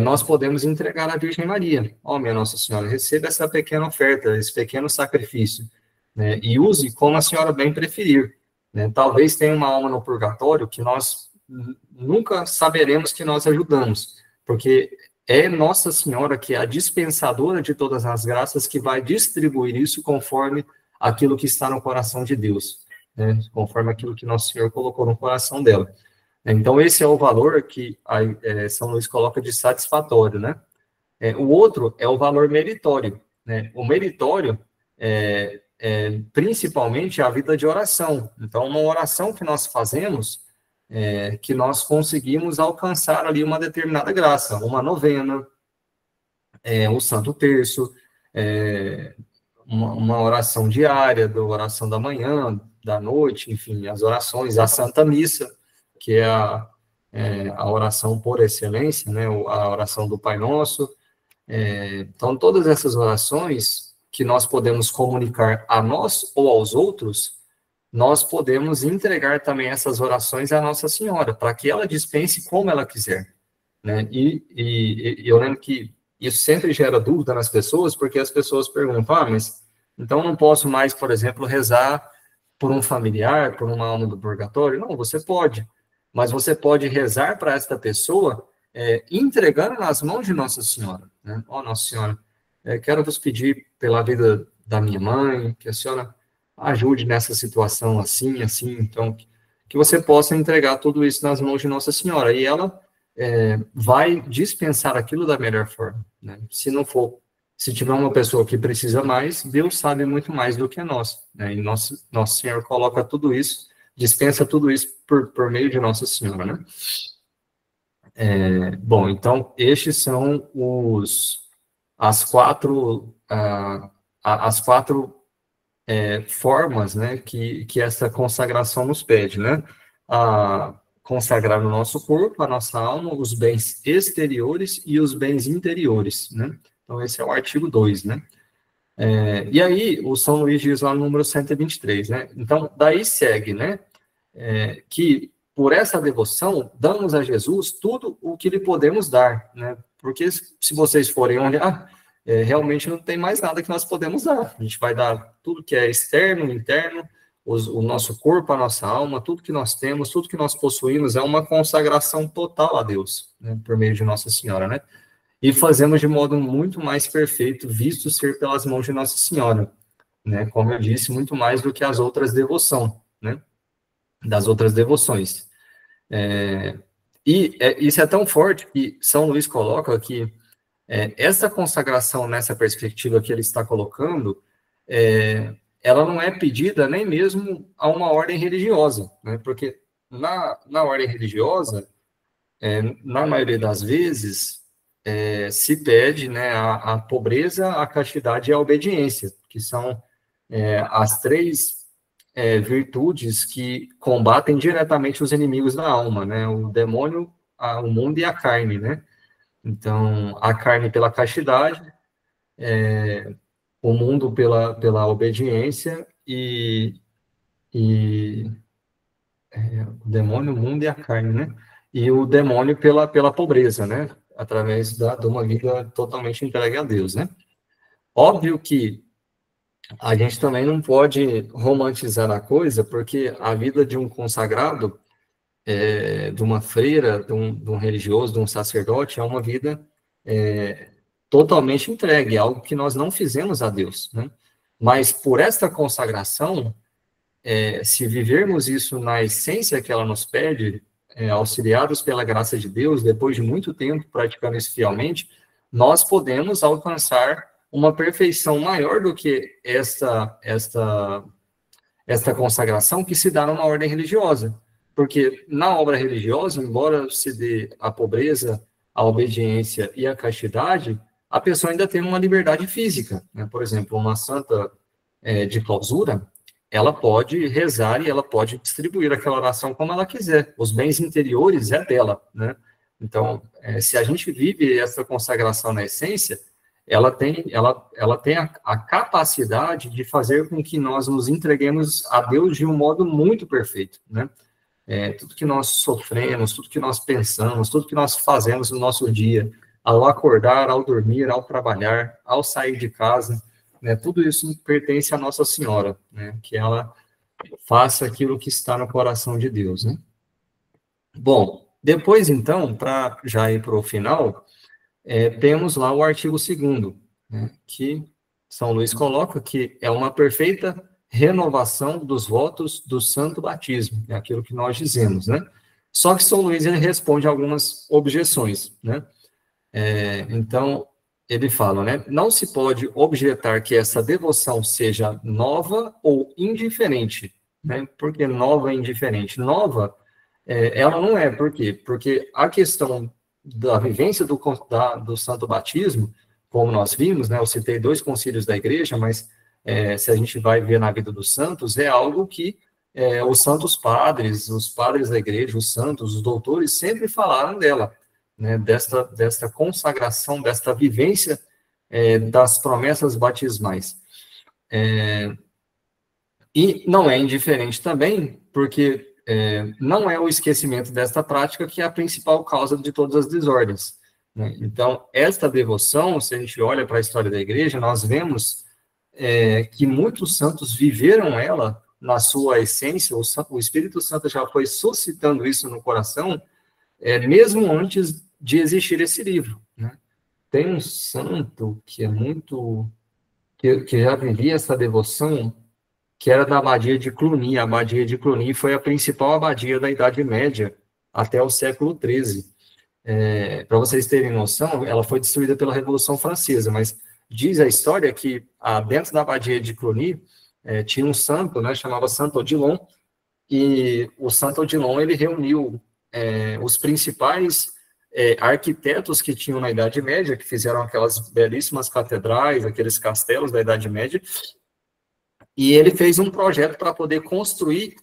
nós podemos entregar à Virgem Maria. Minha Nossa Senhora, receba essa pequena oferta, esse pequeno sacrifício, né, e use como a senhora bem preferir. Né? Talvez tenha uma alma no purgatório que nós nunca saberemos que nós ajudamos, porque é Nossa Senhora que é a dispensadora de todas as graças que vai distribuir isso conforme aquilo que está no coração de Deus, né? Conforme aquilo que Nosso Senhor colocou no coração dela. Então, esse é o valor que São Luís coloca de satisfatório, né? O outro é o valor meritório, né? O meritório principalmente a vida de oração. Então, uma oração que nós fazemos, que nós conseguimos alcançar ali uma determinada graça, uma novena, um Santo Terço, uma oração diária, da oração da manhã, da noite, enfim, as orações, a Santa Missa, que é a oração por excelência, né, a oração do Pai Nosso. Então, todas essas orações que nós podemos comunicar a nós ou aos outros, nós podemos entregar também essas orações à Nossa Senhora, para que ela dispense como ela quiser, né? E eu lembro que isso sempre gera dúvida nas pessoas, porque as pessoas perguntam, mas então não posso mais, por exemplo, rezar por um familiar, por uma alma do purgatório? Não, você pode, mas você pode rezar para esta pessoa entregando nas mãos de Nossa Senhora, né? Nossa Senhora, quero vos pedir pela vida da minha mãe, que a senhora ajude nessa situação assim, assim, então, que você possa entregar tudo isso nas mãos de Nossa Senhora, e ela vai dispensar aquilo da melhor forma, né? Se não for, se tiver uma pessoa que precisa mais, Deus sabe muito mais do que nós, né? E Nosso Senhor coloca tudo isso, dispensa tudo isso por meio de Nossa Senhora, né? Bom, então, estes são as quatro formas, né, que essa consagração nos pede, né? Consagrar o nosso corpo, a nossa alma, os bens exteriores e os bens interiores, né? Então, esse é o artigo 2, né? E aí, o São Luís diz lá no número 123, né? Então, daí segue, né? Que por essa devoção, damos a Jesus tudo o que lhe podemos dar, né? Porque se vocês forem olhar, realmente não tem mais nada que nós podemos dar. A gente vai dar tudo que é externo, interno, o nosso corpo, a nossa alma, tudo que nós temos, tudo que nós possuímos, é uma consagração total a Deus, né? Por meio de Nossa Senhora, né? E fazemos de modo muito mais perfeito, visto ser pelas mãos de Nossa Senhora, né? Como eu disse, muito mais do que as outras devoções, né? Das outras devoções. Isso é tão forte que São Luís coloca que essa consagração nessa perspectiva que ele está colocando, ela não é pedida nem mesmo a uma ordem religiosa, né? Porque na ordem religiosa, na maioria das vezes, se pede, né, a pobreza, a castidade e a obediência, que são as três virtudes que combatem diretamente os inimigos da alma, né? O demônio, o mundo e a carne, né? Então, a carne pela castidade, o mundo pela obediência e o demônio, o mundo e a carne, né? E o demônio pela pobreza, né? Através de uma vida totalmente entregue a Deus, né? Óbvio que a gente também não pode romantizar a coisa, porque a vida de um consagrado, de uma freira, de um religioso, de um sacerdote, é uma vida totalmente entregue, algo que nós não fizemos a Deus, né? Mas por esta consagração, se vivermos isso na essência que ela nos pede, auxiliados pela graça de Deus, depois de muito tempo praticando isso fielmente, nós podemos alcançar uma perfeição maior do que esta consagração que se dá numa ordem religiosa. Porque na obra religiosa, embora se dê a pobreza, a obediência e a castidade, a pessoa ainda tem uma liberdade física, né? Por exemplo, uma santa de clausura, ela pode rezar e ela pode distribuir aquela oração como ela quiser. Os bens interiores é dela, né? Então, se a gente vive essa consagração na essência, ela tem a capacidade de fazer com que nós nos entreguemos a Deus de um modo muito perfeito, né? Tudo que nós sofremos, tudo que nós pensamos, tudo que nós fazemos no nosso dia, ao acordar, ao dormir, ao trabalhar, ao sair de casa, né, tudo isso pertence à Nossa Senhora, né, que ela faça aquilo que está no coração de Deus, né? Bom, depois, então, para já ir para o final, temos lá o artigo 2º, né, que São Luís coloca que é uma perfeita renovação dos votos do santo batismo, é aquilo que nós dizemos, né? Só que São Luís, ele responde a algumas objeções, né? Então, ele fala, né? Não se pode objetar que essa devoção seja nova ou indiferente, né? Por que nova e indiferente? Nova, ela não é, por quê? Porque a questão da vivência do santo batismo, como nós vimos, né? Eu citei 2 concílios da igreja, mas se a gente vai ver na vida dos santos, é algo que os santos padres, os padres da igreja, os santos, os doutores, sempre falaram dela, né, desta consagração, desta vivência das promessas batismais. E não é indiferente também, porque não é o esquecimento desta prática que é a principal causa de todas as desordens, né? Então, esta devoção, se a gente olha para a história da igreja, nós vemos que muitos santos viveram ela na sua essência, o Espírito Santo já foi suscitando isso no coração, mesmo antes de existir esse livro, né? Tem um santo que é muito... que já vivia essa devoção, que era da abadia de Cluny. A abadia de Cluny foi a principal abadia da Idade Média até o século XIII. Para vocês terem noção, ela foi destruída pela Revolução Francesa, mas diz a história que dentro da abadia de Cluny tinha um santo, né, chamava Santo Odilon, e o Santo Odilon, ele reuniu os principais arquitetos que tinham na Idade Média, que fizeram aquelas belíssimas catedrais, aqueles castelos da Idade Média, e ele fez um projeto para poder construir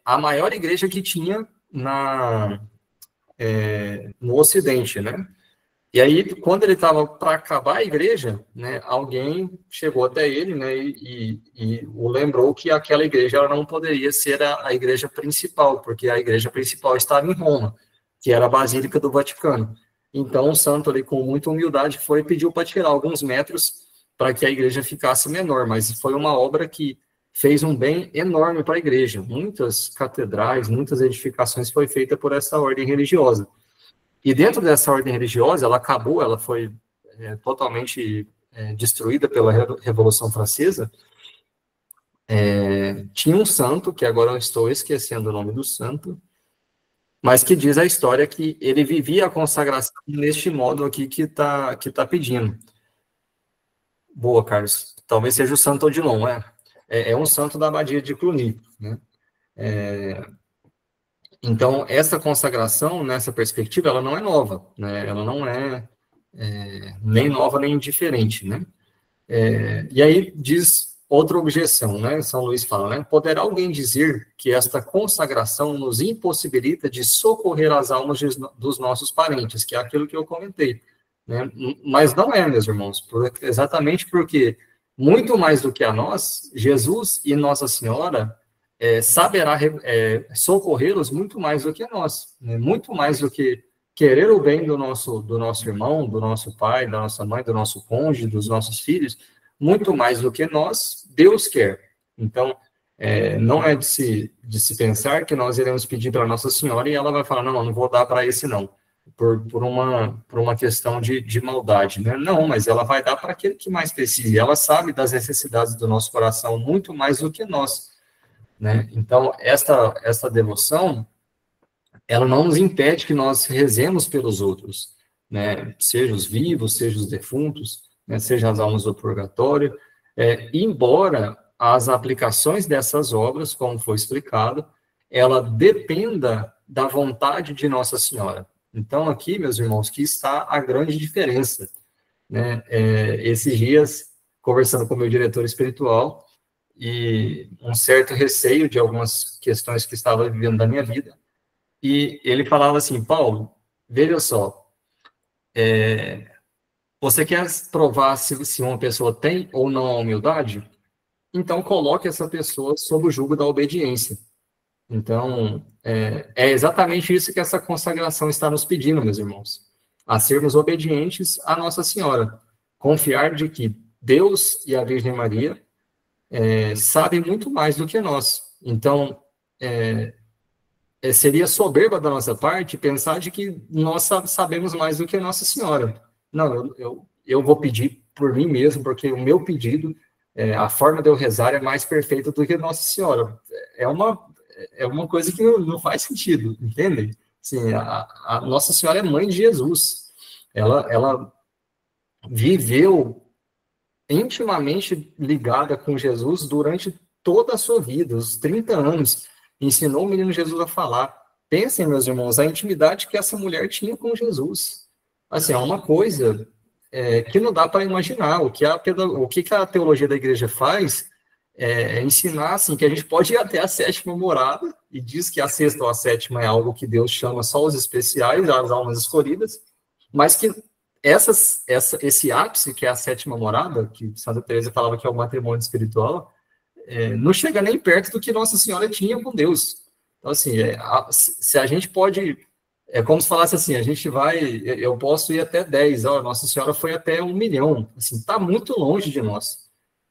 a maior igreja que tinha no Ocidente, né? E aí, quando ele estava para acabar a igreja, né, alguém chegou até ele, né, e o lembrou que aquela igreja ela não poderia ser a igreja principal, porque a igreja principal estava em Roma, que era a Basílica do Vaticano. Então, o santo ali, com muita humildade, foi e pediu para tirar alguns metros para que a igreja ficasse menor, mas foi uma obra que fez um bem enorme para a igreja. Muitas catedrais, muitas edificações foi feita por essa ordem religiosa. E dentro dessa ordem religiosa, ela foi totalmente destruída pela Revolução Francesa. Tinha um santo, que agora eu estou esquecendo o nome do santo, mas que diz a história que ele vivia a consagração neste modo aqui que tá pedindo. Boa, Carlos. Talvez seja o Santo Odilon, é um santo da abadia de Cluny, né? Então, essa consagração, nessa perspectiva, ela não é nova, né? Ela não é nem nova nem indiferente, né? E aí diz outra objeção, né? São Luís fala, né? Poderá alguém dizer que esta consagração nos impossibilita de socorrer as almas dos nossos parentes, que é aquilo que eu comentei, né? Mas não é, meus irmãos, exatamente porque, muito mais do que a nós, Jesus e Nossa Senhora saberá socorrê-los muito mais do que nós, né? Muito mais do que querer o bem do nosso irmão, do nosso pai, da nossa mãe, do nosso cônjuge, dos nossos filhos, muito mais do que nós, Deus quer. Então, não é de se pensar que nós iremos pedir para Nossa Senhora e ela vai falar, não vou dar para esse não, por uma questão de maldade, né? Não, mas ela vai dar para aquele que mais precisa, e ela sabe das necessidades do nosso coração muito mais do que nós, né? Então, esta devoção, ela não nos impede que nós rezemos pelos outros, né? Seja os vivos, seja os defuntos, né? Seja as almas do purgatório, embora as aplicações dessas obras, como foi explicado, ela dependa da vontade de Nossa Senhora. Então, aqui, meus irmãos, que está a grande diferença, né? Esses dias, conversando com o meu diretor espiritual, e um certo receio de algumas questões que estava vivendo da minha vida, e ele falava assim, Paulo, veja só, você quer provar se uma pessoa tem ou não a humildade? Então, coloque essa pessoa sob o jugo da obediência. Então, é exatamente isso que essa consagração está nos pedindo, meus irmãos. A sermos obedientes à Nossa Senhora. Confiar de que Deus e a Virgem Maria sabem muito mais do que nós. Então, seria soberba da nossa parte pensar de que nós sabemos mais do que Nossa Senhora. Não, eu vou pedir por mim mesmo, porque o meu pedido, a forma de eu rezar é mais perfeita do que Nossa Senhora. É uma coisa que não faz sentido, entendem? Assim, a Nossa Senhora é mãe de Jesus. Ela viveu intimamente ligada com Jesus durante toda a sua vida, os 30 anos. Ensinou o menino Jesus a falar. Pensem, meus irmãos, a intimidade que essa mulher tinha com Jesus. Assim, é uma coisa que não dá para imaginar. O que a teologia da igreja faz ensinar assim, que a gente pode ir até a sétima morada, e diz que a sexta ou a sétima é algo que Deus chama só os especiais, as almas escolhidas, mas que esse ápice, que é a sétima morada, que Santa Teresa falava que é o matrimônio espiritual, não chega nem perto do que Nossa Senhora tinha com Deus. Então, assim, se a gente pode... É como se falasse assim, eu posso ir até 10, Nossa Senhora foi até 1 milhão. Assim, está muito longe de nós.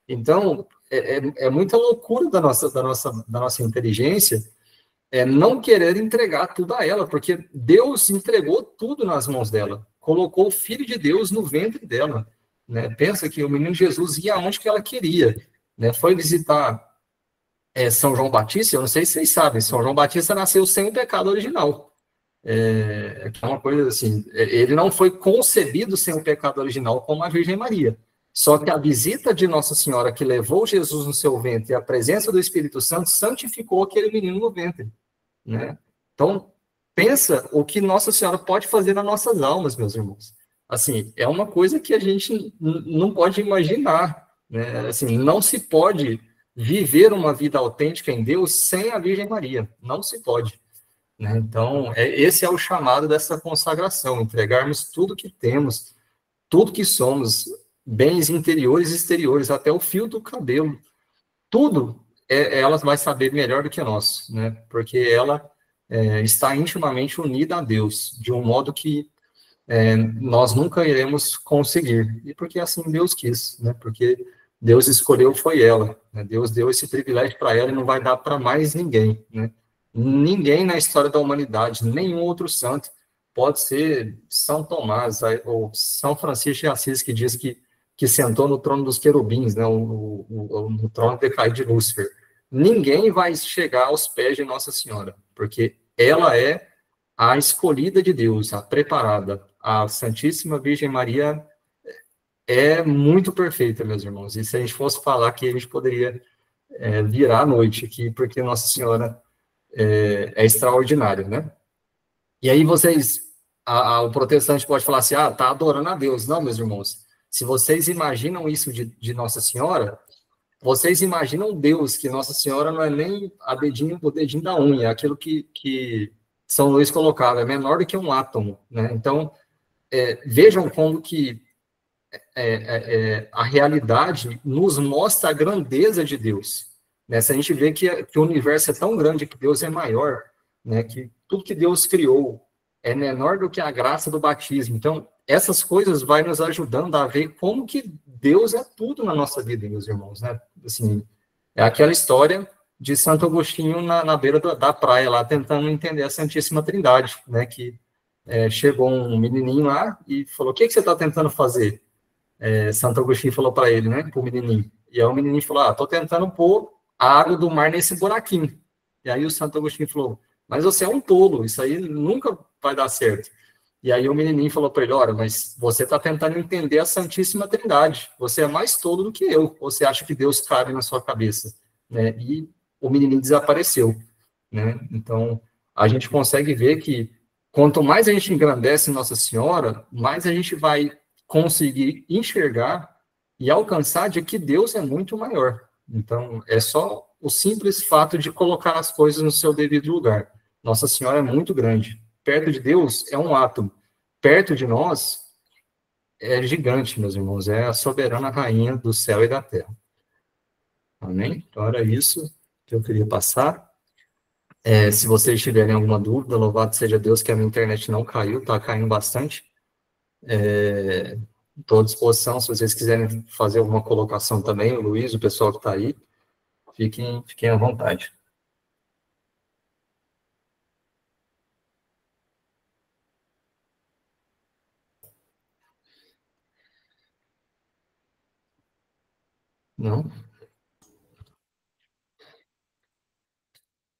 Então, muita loucura da nossa inteligência não querer entregar tudo a ela, porque Deus entregou tudo nas mãos dela, colocou o Filho de Deus no ventre dela, né? Pensa que o menino Jesus ia aonde que ela queria, né? Foi visitar São João Batista, eu não sei se vocês sabem, São João Batista nasceu sem o pecado original. É uma coisa assim, ele não foi concebido sem o pecado original como a Virgem Maria. Só que a visita de Nossa Senhora, que levou Jesus no seu ventre, e a presença do Espírito Santo, santificou aquele menino no ventre, né? Então, pensa o que Nossa Senhora pode fazer nas nossas almas, meus irmãos. Assim, é uma coisa que a gente não pode imaginar, né? Assim, não se pode viver uma vida autêntica em Deus sem a Virgem Maria. Não se pode, né? Então, esse é o chamado dessa consagração, entregarmos tudo que temos, tudo que somos, bens interiores e exteriores, até o fio do cabelo, tudo ela vai saber melhor do que nós, né? Porque ela está intimamente unida a Deus, de um modo que nós nunca iremos conseguir, e porque assim Deus quis, né? Porque Deus escolheu foi ela, né? Deus deu esse privilégio para ela e não vai dar para mais ninguém, né? Ninguém na história da humanidade, nenhum outro santo, pode ser São Tomás ou São Francisco de Assis, que diz que sentou no trono dos querubins, né, no trono decaído de Lúcifer. Ninguém vai chegar aos pés de Nossa Senhora, porque ela é a escolhida de Deus, a preparada. A Santíssima Virgem Maria é muito perfeita, meus irmãos. E se a gente fosse falar aqui, a gente poderia virar a noite aqui, porque Nossa Senhora é extraordinária, né? E aí o protestante pode falar assim, tá adorando a Deus. Não, meus irmãos, se vocês imaginam isso de Nossa Senhora, vocês imaginam Deus, que Nossa Senhora não é nem o dedinho da unha, é aquilo que São Luís colocava, é menor do que um átomo, né? Então, vejam como que a realidade nos mostra a grandeza de Deus, Né? Se a gente vê que o universo é tão grande, que Deus é maior, né? Que tudo que Deus criou é menor do que a graça do batismo. Então, essas coisas vai nos ajudando a ver como que Deus é tudo na nossa vida, meus irmãos, né? Assim, é aquela história de Santo Agostinho na beira da praia, lá, tentando entender a Santíssima Trindade, né? Que chegou um menininho lá e falou, o que você está tentando fazer? Santo Agostinho falou para ele, né, para o menininho. E aí o menininho falou, estou tentando pôr a água do mar nesse buraquinho. E aí o Santo Agostinho falou, mas você é um tolo, isso aí nunca vai dar certo. E aí o menininho falou para ele, olha, mas você está tentando entender a Santíssima Trindade, você é mais tolo do que eu, você acha que Deus cabe na sua cabeça, né? E o menininho desapareceu, né? Então, a gente consegue ver que quanto mais a gente engrandece Nossa Senhora, mais a gente vai conseguir enxergar e alcançar de que Deus é muito maior. Então, é só o simples fato de colocar as coisas no seu devido lugar. Nossa Senhora é muito grande. Perto de Deus é um átomo. Perto de nós é gigante, meus irmãos. É a soberana rainha do céu e da terra. Amém? Então, era isso que eu queria passar. Se vocês tiverem alguma dúvida, louvado seja Deus que a minha internet não caiu, está caindo bastante. Estou à disposição, se vocês quiserem fazer alguma colocação também, o Luiz, o pessoal que está aí, fiquem à vontade. Não?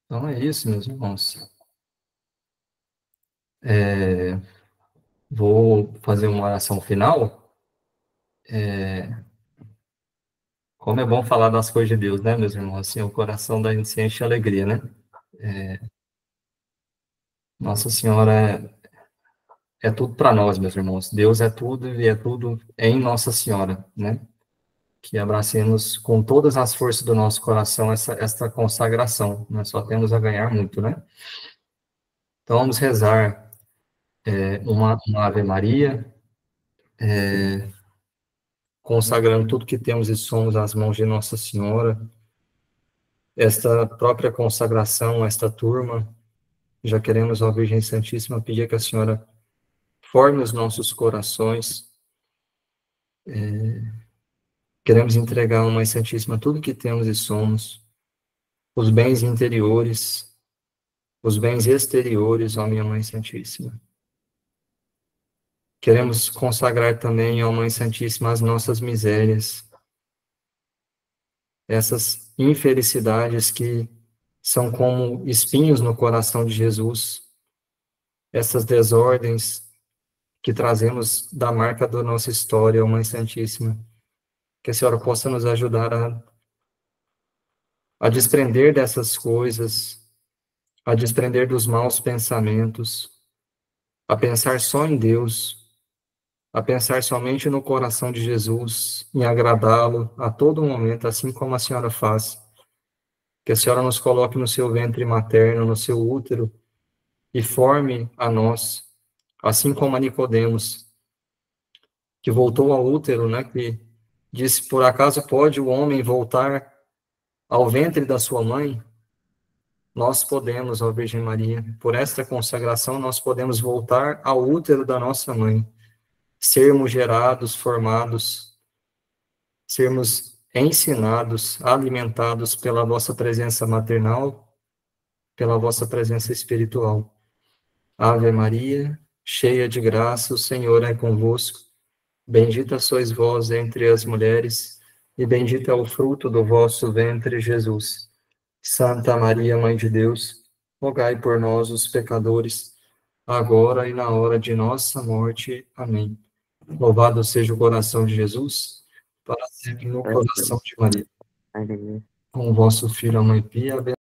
Então é isso, meus irmãos. Vou fazer uma oração final. Como é bom falar das coisas de Deus, né, meus irmãos? Assim, o coração da gente se enche de alegria, né? Nossa Senhora é tudo para nós, meus irmãos. Deus é tudo e é tudo em Nossa Senhora, né? Que abracemos com todas as forças do nosso coração esta consagração. Nós só temos a ganhar muito, né? Então, vamos rezar uma Ave Maria, consagrando tudo que temos e somos às mãos de Nossa Senhora. Esta própria consagração, esta turma, já queremos, ó Virgem Santíssima, pedir que a Senhora forme os nossos corações. Queremos entregar à Mãe Santíssima tudo que temos e somos, os bens interiores, os bens exteriores, ó minha Mãe Santíssima. Queremos consagrar também, ó Mãe Santíssima, as nossas misérias, essas infelicidades que são como espinhos no coração de Jesus, essas desordens que trazemos da marca da nossa história, ó Mãe Santíssima. Que a Senhora possa nos ajudar a desprender dessas coisas, a desprender dos maus pensamentos, a pensar só em Deus, a pensar somente no coração de Jesus, em agradá-lo a todo momento, assim como a Senhora faz. Que a Senhora nos coloque no seu ventre materno, no seu útero, e forme a nós, assim como a Nicodemos, que voltou ao útero, né, que disse, por acaso pode o homem voltar ao ventre da sua mãe? Nós podemos, ó Virgem Maria, por esta consagração, nós podemos voltar ao útero da nossa mãe, sermos gerados, formados, sermos ensinados, alimentados pela vossa presença maternal, pela vossa presença espiritual. Ave Maria, cheia de graça, o Senhor é convosco. Bendita sois vós entre as mulheres, e bendito é o fruto do vosso ventre, Jesus. Santa Maria, Mãe de Deus, rogai por nós, os pecadores, agora e na hora de nossa morte. Amém. Louvado seja o coração de Jesus, para sempre no coração de Maria. Com o vosso Filho, a Mãe Pia,